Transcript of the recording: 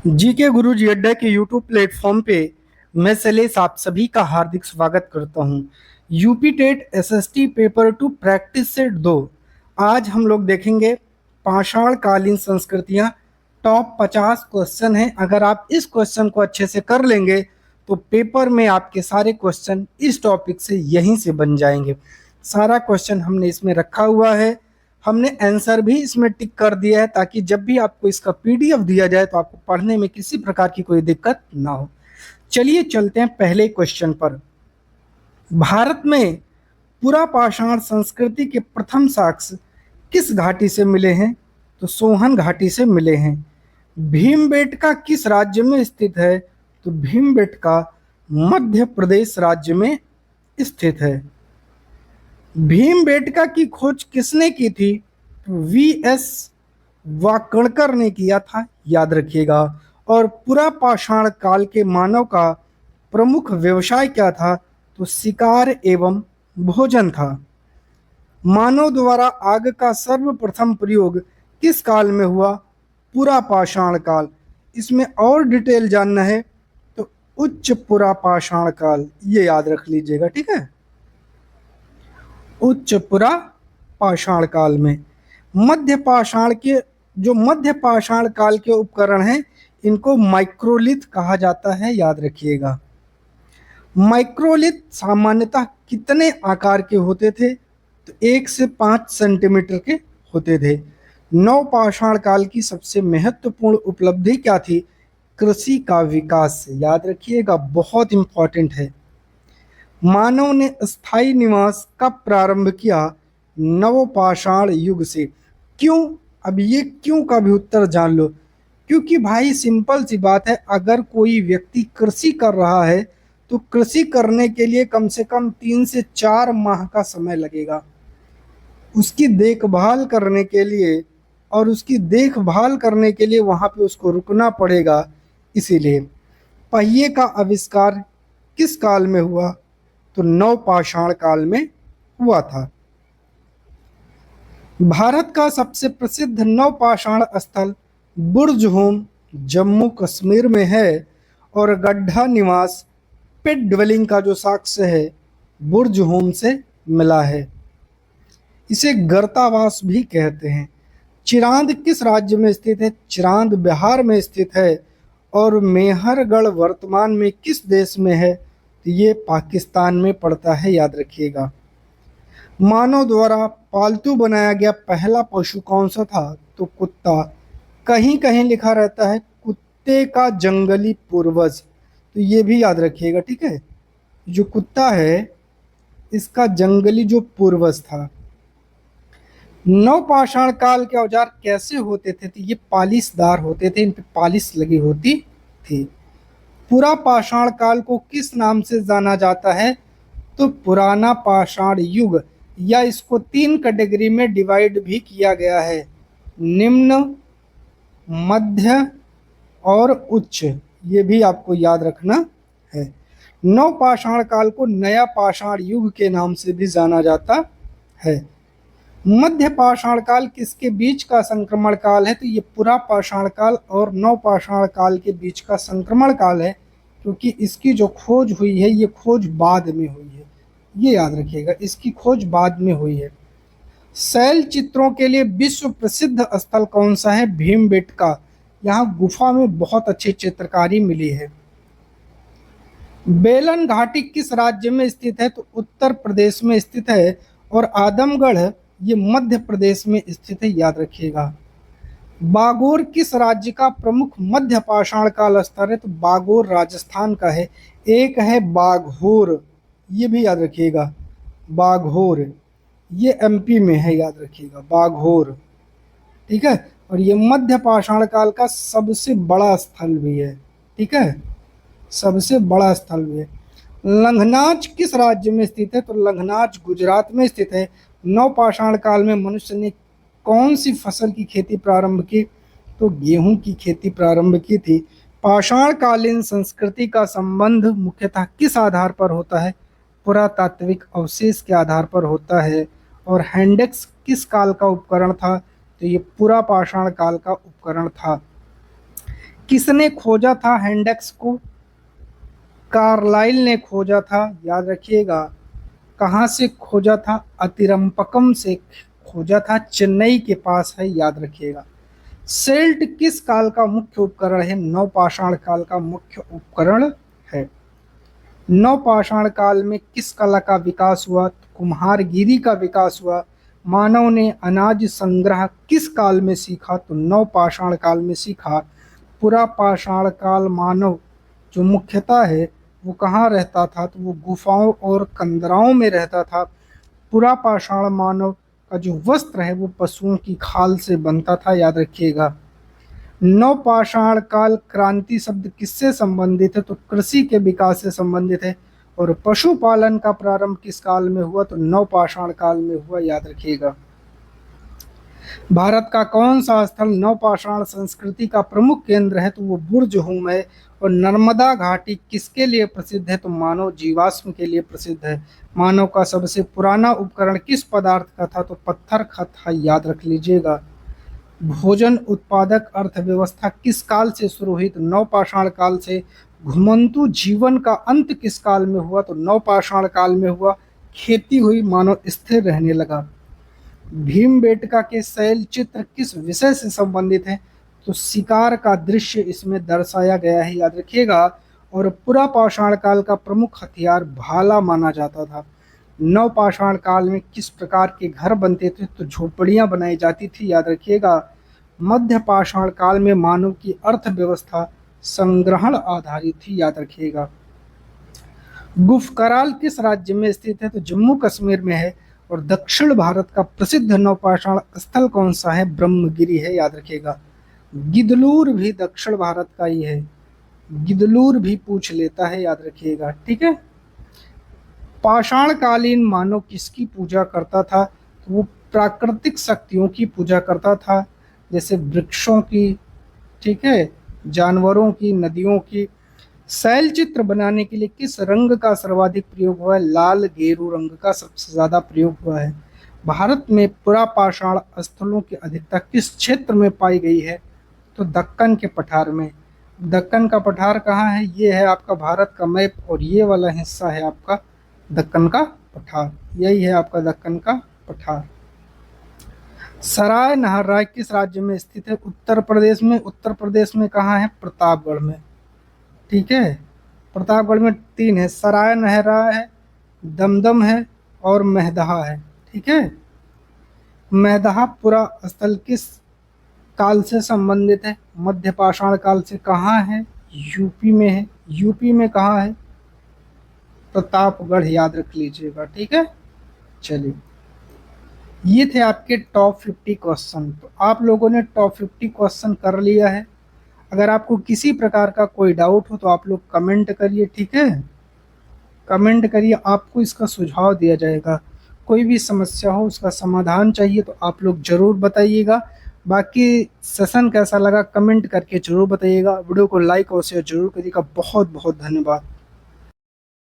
जी के गुरु जी अड्डा के यूट्यूब प्लेटफॉर्म पे मैं शैलेश आप सभी का हार्दिक स्वागत करता हूं। UP TET SST paper two practice set 2। आज हम लोग देखेंगे पाषाण कालीन संस्कृतियां। टॉप 50 क्वेश्चन हैं। अगर आप इस क्वेश्चन को अच्छे से कर लेंगे तो पेपर में आपके सारे क्वेश्चन इस टॉपिक से यहीं से बन जाएंगे। सारा क्वेश्चन हमने इसमें रखा हुआ है। हमने आंसर भी इसमें टिक कर दिया है ताकि जब भी आपको इसका पीडीएफ दिया जाए तो आपको पढ़ने में किसी प्रकार की कोई दिक्कत ना हो। चलिए चलते हैं पहले क्वेश्चन पर। भारत में पुरापाषाण संस्कृति के प्रथम साक्ष्य किस घाटी से मिले हैं? तो सोहन घाटी से मिले हैं। भीमबेटका किस राज्य में स्थित है? तो भीमबेटका मध्य प्रदेश राज्य में स्थित है। भीमबेटका की खोज किसने की थी? वीएस वाकणकर ने किया था, याद रखिएगा। और पुरापाषाण काल के मानव का प्रमुख व्यवसाय क्या था? तो शिकार एवं भोजन था। मानव द्वारा आग का सर्वप्रथम प्रयोग किस काल में हुआ? पुरापाषाण काल। इसमें और डिटेल जानना है तो उच्च पुरापाषाण काल, ये याद रख लीजिएगा, ठीक है। उच्च पुरा पाषाण काल में। मध्य पाषाण के जो मध्य पाषाण काल के उपकरण हैं इनको माइक्रोलिथ कहा जाता है, याद रखिएगा। माइक्रोलिथ सामान्यतः कितने आकार के होते थे? तो 1 से 5 सेंटीमीटर के होते थे। नवपाषाण काल की सबसे महत्वपूर्ण उपलब्धि क्या थी? कृषि का विकास, याद रखिएगा, बहुत इंपॉर्टेंट है। मानव ने स्थायी निवास कब प्रारंभ किया? नवपाषाण युग से। क्यों? अब ये क्यों का भी उत्तर जान लो। क्योंकि भाई सिंपल सी बात है, अगर कोई व्यक्ति कृषि कर रहा है तो कृषि करने के लिए कम से कम 3 से 4 माह का समय लगेगा उसकी देखभाल करने के लिए, और उसकी देखभाल करने के लिए वहां पे उसको रुकना पड़ेगा। इसीलिए पहिए का आविष्कार किस काल में हुआ? तो नवपाषाण काल में हुआ था। भारत का सबसे प्रसिद्ध नवपाषाण स्थल बुर्ज होम जम्मू कश्मीर में है। और गड्ढा निवास पिट ड्वेलिंग का जो साक्ष्य है बुर्ज होम से मिला है। इसे गर्तावास भी कहते हैं। चिरांद किस राज्य में स्थित है? चिरांद बिहार में स्थित है। और मेहरगढ़ वर्तमान में किस देश में है? तो ये पाकिस्तान में पड़ता है, याद रखिएगा। मानव द्वारा पालतू बनाया गया पहला पशु कौन सा था? तो कुत्ता। कहीं कहीं लिखा रहता है कुत्ते का जंगली पूर्वज, तो ये भी याद रखिएगा, ठीक है। जो कुत्ता है इसका जंगली जो पूर्वज था। नवपाषाण काल के औजार कैसे होते थे? तो ये पालिशदार होते थे, इन पे पालिश लगी होती थी। पुरा पाषाण काल को किस नाम से जाना जाता है? तो पुराना पाषाण युग, या इसको 3 कैटेगरी में डिवाइड भी किया गया है, निम्न, मध्य और उच्च। ये भी आपको याद रखना है। नवपाषाण काल को नया पाषाण युग के नाम से भी जाना जाता है। मध्य पाषाण काल किसके बीच का संक्रमण काल है? तो ये पुरा पाषाण काल और नवपाषाण काल के बीच का संक्रमण काल है, क्योंकि इसकी जो खोज हुई है ये खोज बाद में हुई है, ये याद रखिएगा, इसकी खोज बाद में हुई है। शैल चित्रों के लिए विश्व प्रसिद्ध स्थल कौन सा है? भीमबेटका। यहाँ गुफा में बहुत अच्छी चित्रकारी मिली है। बेलन घाटी किस राज्य में स्थित है? तो उत्तर प्रदेश में स्थित है। और आदमगढ़ ये मध्य प्रदेश में स्थित है, याद रखिएगा। बागोर किस राज्य का प्रमुख मध्य पाषाण काल स्थल है? तो बागोर राजस्थान का है। एक है बाघोर, ये भी याद रखिएगा, बाघोर ये एमपी में है, याद रखिएगा, बाघोर, ठीक है। और ये मध्य पाषाण काल का सबसे बड़ा स्थल भी है, ठीक है, सबसे बड़ा स्थल भी है। लंघनाच किस राज्य में स्थित है? तो लंघनाच गुजरात में स्थित है। नवपाषाण काल में मनुष्य ने कौन सी फसल की खेती प्रारंभ की? तो गेहूं की खेती प्रारंभ की थी। पाषाणकालीन संस्कृति का संबंध मुख्यतः किस आधार पर होता है? पुरातात्विक अवशेष के आधार पर होता है। और हैंडेक्स किस काल का उपकरण था? तो ये पुरापाषाण काल का उपकरण था। किसने खोजा था हेंडेक्स को? कार्लाइल ने खोजा था, याद रखिएगा। कहाँ से खोजा था? अतिरंपकम से खोजा था, चेन्नई के पास है, याद रखिएगा। सेल्ट किस काल का मुख्य उपकरण है? नवपाषाण काल का मुख्य उपकरण है। नवपाषाण काल में किस कला का विकास हुआ? कुम्हारगिरी का विकास हुआ। मानव ने अनाज संग्रह किस काल में सीखा? तो नवपाषाण काल में सीखा। पूरा पाषाण काल मानव जो मुख्यतः है वो कहाँ रहता था? तो वो गुफाओं और कंदराओं में रहता था। पूरा पाषाण मानव का जो वस्त्र है वो पशुओं की खाल से बनता था, याद रखिएगा। नवपाषाण काल क्रांति शब्द किससे संबंधित है? तो कृषि के विकास से संबंधित है। और पशुपालन का प्रारंभ किस काल में हुआ? तो नवपाषाण काल में हुआ, याद रखिएगा। भारत का कौन सा स्थल नवपाषाण संस्कृति का प्रमुख केंद्र है? तो वो बुर्ज हुम है। और नर्मदा घाटी किसके लिए प्रसिद्ध है? तो मानव जीवाश्म के लिए प्रसिद्ध है। मानव का सबसे पुराना उपकरण किस पदार्थ का था? तो पत्थर का था, याद रख लीजिएगा। भोजन उत्पादक अर्थव्यवस्था किस काल से शुरू हुई? तो नवपाषाण काल से। घुमंतु जीवन का अंत किस काल में हुआ? तो नवपाषाण काल में हुआ। खेती हुई, मानव स्थिर रहने लगा। भीमबेटका के शैल चित्र किस विषय से संबंधित है? तो शिकार का दृश्य इसमें दर्शाया गया है, याद रखिएगा। और पूरा पाषाण काल का प्रमुख हथियार भाला माना जाता था। नवपाषाण काल में किस प्रकार के घर बनते थे? तो झोपड़ियां बनाई जाती थी, याद रखिएगा। मध्य पाषाण काल में मानव की अर्थव्यवस्था संग्रहण आधारित थी, याद रखिएगा। गुफकराल किस राज्य में स्थित है? तो जम्मू कश्मीर में है। और दक्षिण भारत का प्रसिद्ध नवपाषाण स्थल कौन सा है? ब्रह्मगिरी है, याद रखिएगा। गिदलूर भी दक्षिण भारत का ही है। गिदलूर भी पूछ लेता है, याद रखिएगा, ठीक है। पाषाणकालीन मानव किसकी पूजा करता था? तो वो प्राकृतिक शक्तियों की पूजा करता था, जैसे वृक्षों की, ठीक है, जानवरों की, नदियों की। शैल चित्र बनाने के लिए किस रंग का सर्वाधिक प्रयोग हुआ है? लाल गेरू रंग का सबसे ज्यादा प्रयोग हुआ है। भारत में पुरापाषाण स्थलों की अधिकता किस क्षेत्र में पाई गई है? तो दक्कन के पठार में। दक्कन का पठार कहाँ है? ये है आपका भारत का मैप, और ये वाला हिस्सा है आपका दक्कन का पठार। यही है आपका दक्कन का पठार। सराय नहरराय किस राज्य में स्थित है? उत्तर प्रदेश में। उत्तर प्रदेश में कहाँ है? प्रतापगढ़ में, ठीक है। प्रतापगढ़ में 3 है, सराय नहरराय है, दमदम है और मेहदहा है, ठीक है। मेहदहा पुरा स्थल किस काल से संबंधित है? मध्य पाषाण काल से। कहाँ है? यूपी में है। यूपी में कहाँ है? प्रतापगढ़, याद रख लीजिएगा, ठीक है। चलिए, ये थे आपके टॉप 50 क्वेश्चन। तो आप लोगों ने टॉप 50 क्वेश्चन कर लिया है। अगर आपको किसी प्रकार का कोई डाउट हो तो आप लोग कमेंट करिए, ठीक है। कमेंट करिए, आपको इसका सुझाव दिया जाएगा। कोई भी समस्या हो, उसका समाधान चाहिए तो आप लोग ज़रूर बताइएगा। बाकी सेशन कैसा लगा कमेंट करके ज़रूर बताइएगा। वीडियो को लाइक और शेयर जरूर करिएगा। बहुत बहुत धन्यवाद।